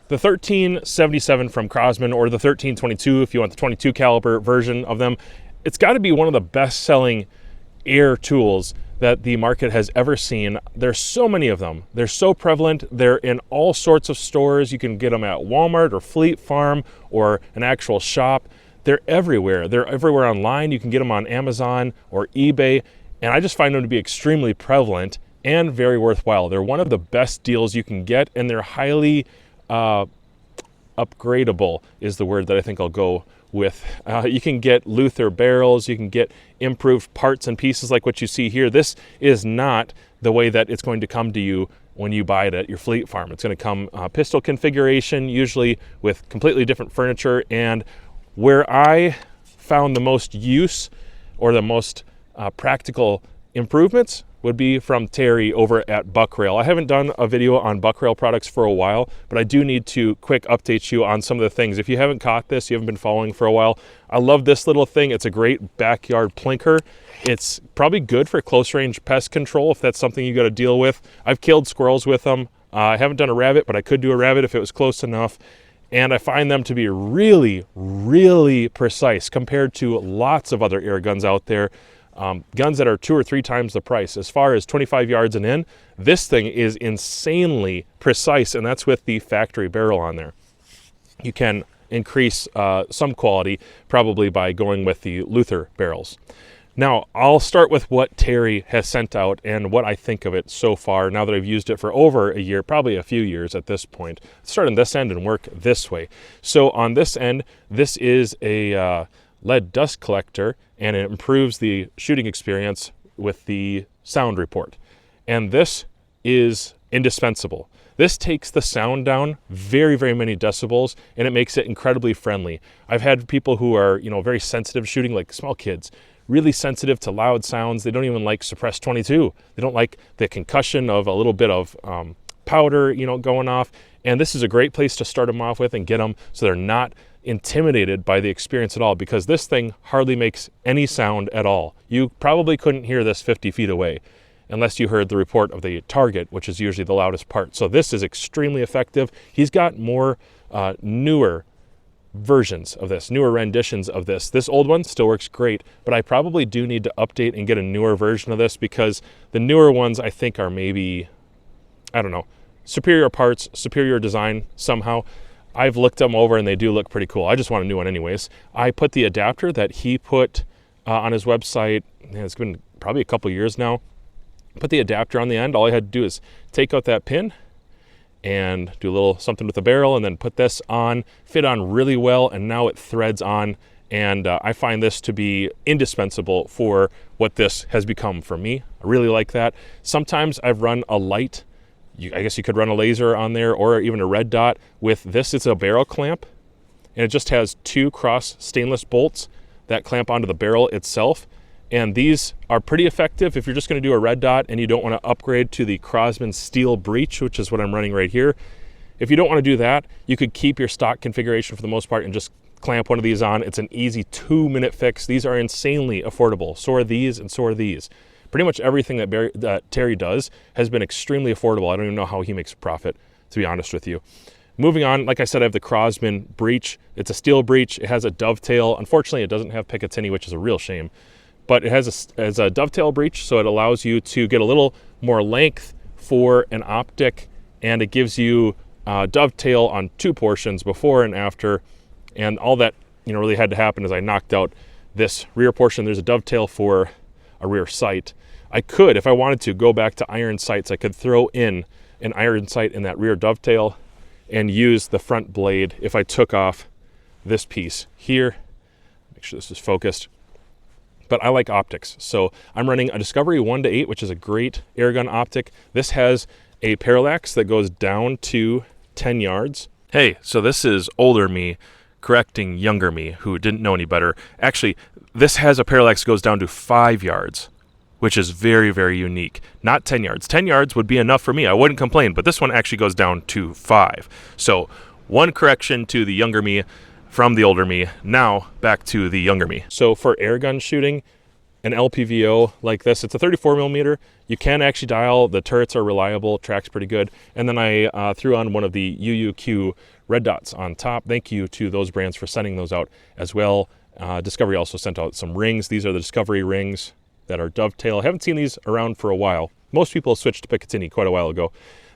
The 1377 from Crosman, or the 1322 if you want the 22 caliber version of them, it's got to be one of the best-selling air tools that the market has ever seen. There's so many of them. They're so prevalent. They're in all sorts of stores. You can get them at Walmart or Fleet Farm or an actual shop. They're everywhere. They're everywhere online. You can get them on Amazon or eBay, and I just find them to be extremely prevalent and very worthwhile. They're one of the best deals you can get, and they're highly upgradable is the word that I think I'll go with. You can get Luther barrels, you can get improved parts and pieces like what you see here. This is not the way that it's going to come to you when you buy it at your Fleet Farm. It's going to come pistol configuration, usually with completely different furniture. And where I found the most use or the most practical improvements would be from Terry over at Buckrail. I haven't done a video on Buckrail products for a while, but I do need to quick update you on some of the things. If you haven't caught this, you haven't been following for a while, I love this little thing. It's a great backyard plinker. It's probably good for close range pest control if that's something you got to deal with. I've killed squirrels with them. I haven't done a rabbit, but I could do a rabbit if it was close enough. And I find them to be really, really precise compared to lots of other air guns out there. Guns that are 2 or 3 times the price. As far as 25 yards and in, this thing is insanely precise, and that's with the factory barrel on there. You can increase some quality probably by going with the Luther barrels. Now, I'll start with what Terry has sent out and what I think of it so far now that I've used it for over a year, probably a few years at this point. Let's start on this end and work this way. So on this end, this is a lead dust collector, and it improves the shooting experience with the sound report. And this is indispensable. This takes the sound down very, very many decibels, and it makes it incredibly friendly. I've had people who are, very sensitive shooting, like small kids, really sensitive to loud sounds. They don't even like suppressed 22. They don't like the concussion of a little bit of powder, going off. And this is a great place to start them off with and get them so they're not intimidated by the experience at all, because this thing hardly makes any sound at all. You probably couldn't hear this 50 feet away unless you heard the report of the target, which is usually the loudest part. So this is extremely effective. He's got more newer versions of this, newer renditions of this. This old one still works great, but I probably do need to update and get a newer version of this, because the newer ones I think are maybe, I don't know, superior parts, superior design somehow. I've looked them over and they do look pretty cool. I just want a new one anyways. I put the adapter that he put on his website, it's been probably a couple years now, put the adapter on the end. All I had to do is take out that pin and do a little something with the barrel and then put this on, fit on really well, and now it threads on. And I find this to be indispensable for what this has become for me. I really like that. Sometimes I've run a light, I guess you could run a laser on there or even a red dot. With this, it's a barrel clamp, and it just has 2 Cros stainless bolts that clamp onto the barrel itself. And these are pretty effective if you're just going to do a red dot and you don't want to upgrade to the Crosman steel breech, which is what I'm running right here. If you don't want to do that, you could keep your stock configuration for the most part and just clamp one of these on. It's an easy 2-minute fix. These are insanely affordable. So are these, and so are these. Pretty much everything that Terry does has been extremely affordable. I don't even know how he makes a profit, to be honest with you. Moving on, like I said, I have the Crosman breech. It's a steel breech. It has a dovetail. Unfortunately, it doesn't have Picatinny, which is a real shame. But it has a dovetail breech, so it allows you to get a little more length for an optic, and it gives you dovetail on 2 portions, before and after. And all that really had to happen is I knocked out this rear portion. There's a dovetail for a rear sight. I could, if I wanted to, go back to iron sights. I could throw in an iron sight in that rear dovetail and use the front blade if I took off this piece here. Make sure this is focused. But I like optics. So I'm running a Discovery 1-8, which is a great airgun optic. This has a parallax that goes down to 10 yards. Hey, so this is older me correcting younger me who didn't know any better. Actually, this has a parallax that goes down to 5 yards, which is very, very unique. Not 10 yards. 10 yards would be enough for me. I wouldn't complain, but this one actually goes down to 5. So 1 correction to the younger me from the older me. Now back to the younger me. So for airgun shooting, an LPVO like this. It's a 34 millimeter. You can actually dial. The turrets are reliable, tracks pretty good. And then I threw on one of the UUQ red dots on top. Thank you to those brands for sending those out as well. Discovery also sent out some rings. These are the Discovery rings that are dovetail. I haven't seen these around for a while. Most people switched to Picatinny quite a while ago.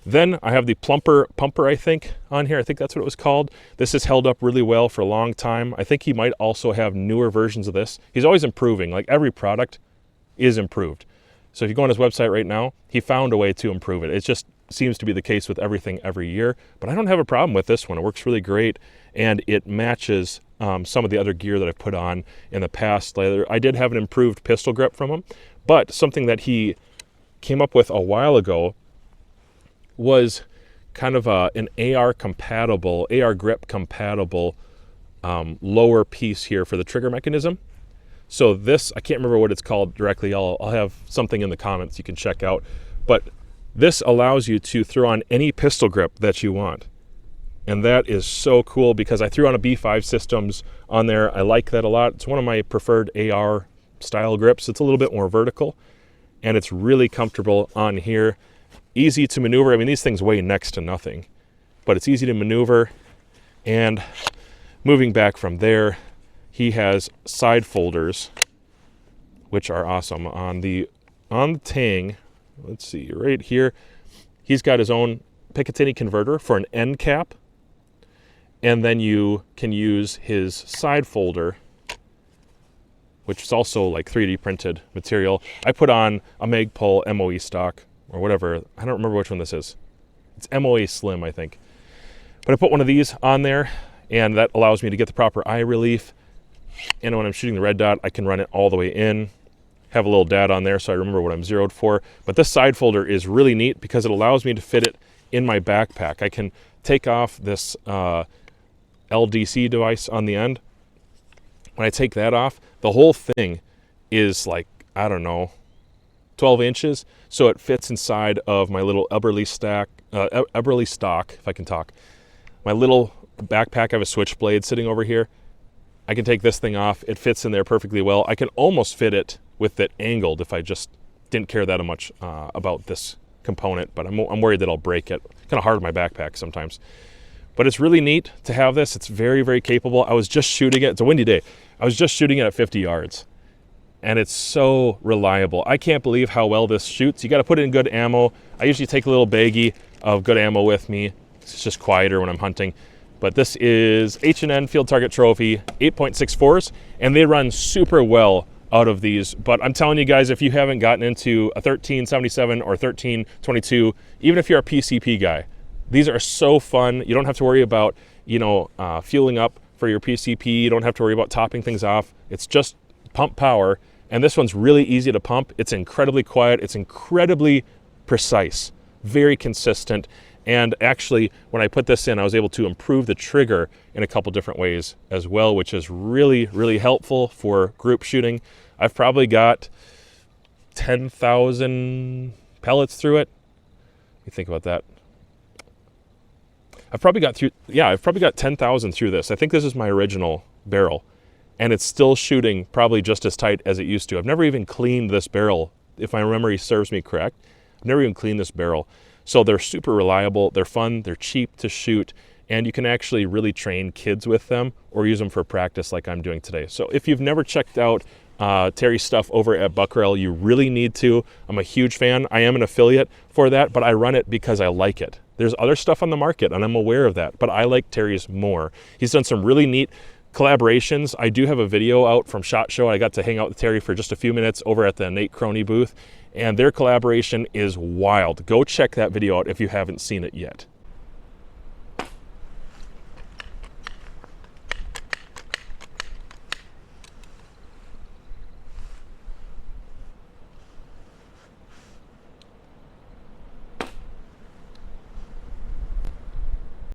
Then I have the Pumper, I think, on here. I think that's what it was called. This has held up really well for a long time. I think he might also have newer versions of this. He's always improving. Like, every product is improved. So if you go on his website right now, he found a way to improve it. It just seems to be the case with everything every year. But I don't have a problem with this one. It works really great, and it matches some of the other gear that I've put on in the past. I did have an improved pistol grip from him, but something that he came up with a while ago was kind of an AR grip compatible lower piece here for the trigger mechanism. So this, I can't remember what it's called directly. I'll have something in the comments you can check out. But this allows you to throw on any pistol grip that you want. And that is so cool because I threw on a B5 systems on there. I like that a lot. It's one of my preferred AR style grips. It's a little bit more vertical, and it's really comfortable on here. Easy to maneuver. I mean, these things weigh next to nothing, but it's easy to maneuver. And moving back from there, he has side folders, which are awesome. On the Tang, let's see, right here, he's got his own Picatinny converter for an end cap. And then you can use his side folder, which is also like 3D printed material. I put on a Magpul MOE stock or whatever. I don't remember which one this is. It's MOE Slim, I think. But I put one of these on there, and that allows me to get the proper eye relief. And when I'm shooting the red dot, I can run it all the way in. Have a little dad on there so I remember what I'm zeroed for. But this side folder is really neat because it allows me to fit it in my backpack. I can take off this LDC device on the end. When I take that off, the whole thing is like, I don't know, 12 inches. So it fits inside of my little Eberly stock, if I can talk. My little backpack, I have a switchblade sitting over here. I can take this thing off. It fits in there perfectly well. I can almost fit it with it angled if I just didn't care that much about this component, but I'm worried that I'll break it. Kind of hard on my backpack sometimes. But it's really neat to have this. It's very, very capable. I was just shooting it. It's a windy day. I was just shooting it at 50 yards. And it's so reliable. I can't believe how well this shoots. You got to put in good ammo. I usually take a little baggie of good ammo with me. It's just quieter when I'm hunting. But this is H&N Field Target Trophy 8.64s, and they run super well out of these. But I'm telling you guys, if you haven't gotten into a 1377 or 1322, even if you're a PCP guy, these are so fun. You don't have to worry about, fueling up for your PCP. You don't have to worry about topping things off. It's just pump power. And this one's really easy to pump. It's incredibly quiet. It's incredibly precise, very consistent. And actually, when I put this in, I was able to improve the trigger in a couple different ways as well, which is really, really helpful for group shooting. I've probably got 10,000 pellets through it. Let me think about that. I've probably got 10,000 through this. I think this is my original barrel, and it's still shooting probably just as tight as it used to. I've never even cleaned this barrel, if my memory serves me correct. I've never even cleaned this barrel. So they're super reliable, they're fun, they're cheap to shoot, and you can actually really train kids with them or use them for practice like I'm doing today. So if you've never checked out Terry's stuff over at Buckrail, you really need to. I'm a huge fan. I am an affiliate for that, but I run it because I like it. There's other stuff on the market, and I'm aware of that, but I like Terry's more. He's done some really neat collaborations. I do have a video out from SHOT Show. I got to hang out with Terry for just a few minutes over at the Nate Crony booth, and their collaboration is wild. Go check that video out if you haven't seen it yet.